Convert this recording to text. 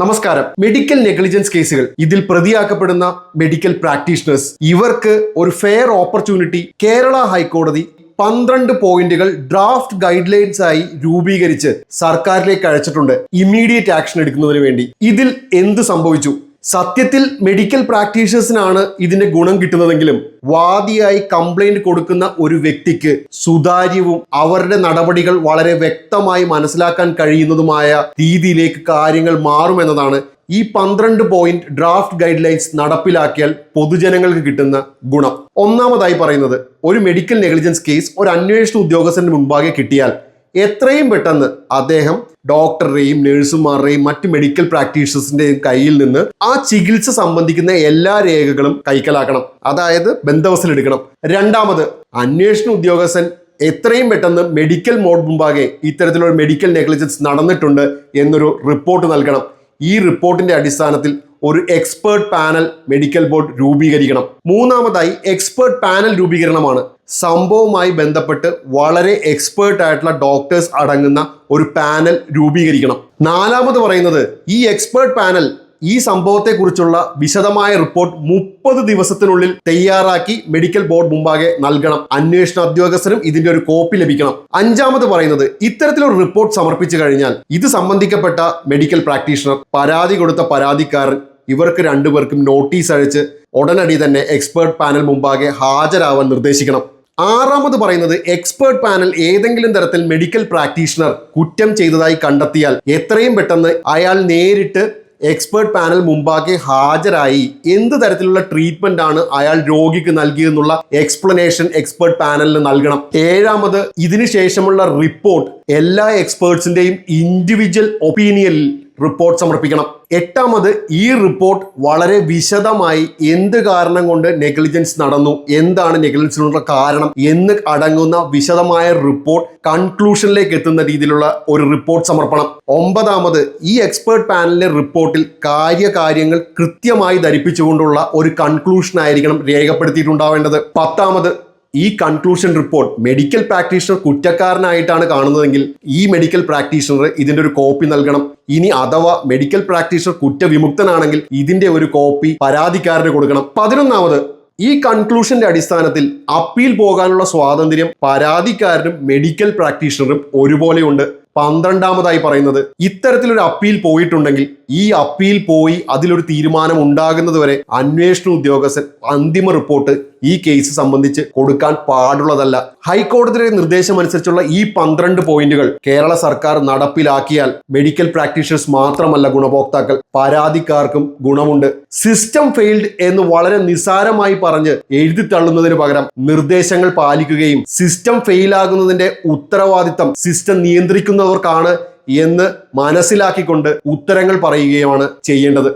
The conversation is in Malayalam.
നമസ്കാരം. മെഡിക്കൽ നെഗ്ലിജൻസ് കേസുകൾ ഇതിൽ പ്രതിയാക്കപ്പെടുന്ന മെഡിക്കൽ പ്രാക്ടീഷണേഴ്സ് ഇവർക്ക് ഒരു ഫെയർ ഓപ്പർച്യൂണിറ്റി കേരള ഹൈക്കോടതി 12 പോയിന്റുകൾ ഡ്രാഫ്റ്റ് ഗൈഡ് ലൈൻസ് ആയി രൂപീകരിച്ച് സർക്കാരിലേക്ക് അയച്ചിട്ടുണ്ട് ഇമ്മീഡിയറ്റ് ആക്ഷൻ എടുക്കുന്നതിന് വേണ്ടി. ഇതിൽ എന്ത് സംഭവിച്ചു? സത്യത്തിൽ മെഡിക്കൽ പ്രാക്ടീഷണേഴ്സിനാണ് ഇതിന്റെ ഗുണം കിട്ടുന്നതെങ്കിലും വാദിയായി കംപ്ലൈന്റ് കൊടുക്കുന്ന ഒരു വ്യക്തിക്ക് സുതാര്യവും അവരുടെ നടപടികൾ വളരെ വ്യക്തമായി മനസ്സിലാക്കാൻ കഴിയുന്നതുമായ രീതിയിലേക്ക് കാര്യങ്ങൾ മാറുമെന്നതാണ് ഈ 12 പോയിന്റ് ഡ്രാഫ്റ്റ് ഗൈഡ് ലൈൻസ് നടപ്പിലാക്കിയാൽ പൊതുജനങ്ങൾക്ക് കിട്ടുന്ന ഗുണം. ഒന്നാമതായി പറയുന്നത്, ഒരു മെഡിക്കൽ നെഗ്ലിജൻസ് കേസ് ഒരു അന്വേഷണ ഉദ്യോഗസ്ഥന്റെ മുൻപാകെ കിട്ടിയാൽ എത്രയും പെട്ടെന്ന് അദ്ദേഹം ഡോക്ടറുടെയും നഴ്സുമാരുടെയും മറ്റ് മെഡിക്കൽ പ്രാക്ടീഷണേഴ്സിന്റെയും കയ്യിൽ നിന്ന് ആ ചികിത്സ സംബന്ധിക്കുന്ന എല്ലാ രേഖകളും കൈക്കലാക്കണം, അതായത് ബന്ധവസിലെടുക്കണം. രണ്ടാമത്, അന്വേഷണ ഉദ്യോഗസ്ഥൻ എത്രയും പെട്ടെന്ന് മെഡിക്കൽ ബോർഡ് മുമ്പാകെ ഇത്തരത്തിലൊരു മെഡിക്കൽ നെഗ്ലിജൻസ് നടന്നിട്ടുണ്ട് എന്നൊരു റിപ്പോർട്ട് നൽകണം. ഈ റിപ്പോർട്ടിന്റെ അടിസ്ഥാനത്തിൽ ഒരു എക്സ്പേർട്ട് പാനൽ മെഡിക്കൽ ബോർഡ് രൂപീകരിക്കണം. മൂന്നാമതായി, എക്സ്പേർട്ട് പാനൽ രൂപീകരണമാണ്. സംഭവവുമായി ബന്ധപ്പെട്ട് വളരെ എക്സ്പേർട്ട് ആയിട്ടുള്ള ഡോക്ടേഴ്സ് അടങ്ങുന്ന ഒരു പാനൽ രൂപീകരിക്കണം. നാലാമത് പറയുന്നത്, ഈ എക്സ്പേർട്ട് പാനൽ ഈ സംഭവത്തെക്കുറിച്ചുള്ള വിശദമായ റിപ്പോർട്ട് 30 ദിവസത്തിനുള്ളിൽ തയ്യാറാക്കി മെഡിക്കൽ ബോർഡ് മുമ്പാകെ നൽകണം. അന്വേഷണ ഉദ്യോഗസ്ഥരും ഇതിന്റെ ഒരു കോപ്പി ലഭിക്കണം. അഞ്ചാമത് പറയുന്നത്, ഇത്തരത്തിലൊരു റിപ്പോർട്ട് സമർപ്പിച്ചു കഴിഞ്ഞാൽ ഇത് സംബന്ധിക്കപ്പെട്ട മെഡിക്കൽ പ്രാക്ടീഷണർ, പരാതി കൊടുത്ത പരാതിക്കാരൻ, ഇവർക്ക് രണ്ടുപേർക്കും നോട്ടീസ് അയച്ച് ഉടനടി തന്നെ എക്സ്പേർട്ട് പാനൽ മുമ്പാകെ ഹാജരാവാൻ നിർദ്ദേശിക്കണം. ആറാമത് പറയുന്നത്, എക്സ്പേർട്ട് പാനൽ ഏതെങ്കിലും തരത്തിൽ മെഡിക്കൽ പ്രാക്ടീഷണർ കുറ്റം ചെയ്തതായി കണ്ടെത്തിയാൽ എത്രയും പെട്ടെന്ന് അയാൾ നേരിട്ട് എക്സ്പേർട്ട് പാനൽ മുമ്പാകെ ഹാജരായി എന്ത് തരത്തിലുള്ള ട്രീറ്റ്മെന്റ് ആണ് അയാൾ രോഗിക്ക് നൽകിയെന്നുള്ള എക്സ്പ്ലനേഷൻ എക്സ്പേർട്ട് പാനലിന് നൽകണം. ഏഴാമത്, ഇതിനുശേഷമുള്ള റിപ്പോർട്ട് എല്ലാ എക്സ്പേർട്സിന്റെയും ഇൻഡിവിജ്വൽ ഒപ്പീനിയനിൽ റിപ്പോർട്ട് സമർപ്പിക്കണം. എട്ടാമത്, ഈ റിപ്പോർട്ട് വളരെ വിശദമായി എന്ത് കാരണം കൊണ്ട് നെഗ്ലിജൻസ് നടന്നു, എന്താണ് നെഗ്ലിജൻസിനുള്ള കാരണം എന്ന് അടങ്ങുന്ന വിശദമായ റിപ്പോർട്ട് കൺക്ലൂഷനിലേക്ക് എത്തുന്ന രീതിയിലുള്ള ഒരു റിപ്പോർട്ട് സമർപ്പണം. ഒമ്പതാമത്, ഈ എക്സ്പേർട്ട് പാനലിലെ റിപ്പോർട്ടിൽ കാര്യങ്ങൾ കൃത്യമായി ധരിപ്പിച്ചുകൊണ്ടുള്ള ഒരു കൺക്ലൂഷൻ ആയിരിക്കണം രേഖപ്പെടുത്തിയിട്ടുണ്ടാവേണ്ടത്. പത്താമത്, ഈ കൺക്ലൂഷൻ റിപ്പോർട്ട് മെഡിക്കൽ പ്രാക്ടീഷണർ കുറ്റക്കാരനായിട്ടാണ് കാണുന്നതെങ്കിൽ ഈ മെഡിക്കൽ പ്രാക്ടീഷണർ ഇതിന്റെ ഒരു കോപ്പി നൽകണം. ഇനി അഥവാ മെഡിക്കൽ പ്രാക്ടീഷണർ കുറ്റവിമുക്തനാണെങ്കിൽ ഇതിന്റെ ഒരു കോപ്പി പരാതിക്കാരന് കൊടുക്കണം. 11ാമത്, ഈ കൺക്ലൂഷന്റെ അടിസ്ഥാനത്തിൽ അപ്പീൽ പോകാനുള്ള സ്വാതന്ത്ര്യം പരാതിക്കാരനും മെഡിക്കൽ പ്രാക്ടീഷണറും ഒരുപോലെയുണ്ട്. 12ാമതായി പറയുന്നത്, ഇത്തരത്തിലൊരു അപ്പീൽ പോയിട്ടുണ്ടെങ്കിൽ ഈ അപ്പീൽ പോയി അതിലൊരു തീരുമാനം ഉണ്ടാകുന്നത് വരെ അന്വേഷണ ഉദ്യോഗസ്ഥൻ അന്തിമ റിപ്പോർട്ട് ഈ കേസ് സംബന്ധിച്ച് കൊടുക്കാൻ പാടുള്ളതല്ല. ഹൈക്കോടതിയുടെ നിർദ്ദേശമനുസരിച്ചുള്ള ഈ 12 പോയിന്റുകൾ കേരള സർക്കാർ നടപ്പിലാക്കിയാൽ മെഡിക്കൽ പ്രാക്ടീഷണേഴ്സ് മാത്രമല്ല ഗുണഭോക്താക്കൾ, പരാതിക്കാർക്കും ഗുണമുണ്ട്. സിസ്റ്റം ഫെയിൽഡ് എന്ന് വളരെ നിസ്സാരമായി പറഞ്ഞ് എഴുതി തള്ളുന്നതിന് പകരം നിർദ്ദേശങ്ങൾ പാലിക്കുകയും സിസ്റ്റം ഫെയിൽ ആകുന്നതിന്റെ ഉത്തരവാദിത്തം സിസ്റ്റം നിയന്ത്രിക്കുന്നവർക്കാണ് എന്ന് മനസ്സിലാക്കിക്കൊണ്ട് ഉത്തരങ്ങൾ പറയുകയുമാണ് ചെയ്യേണ്ടത്.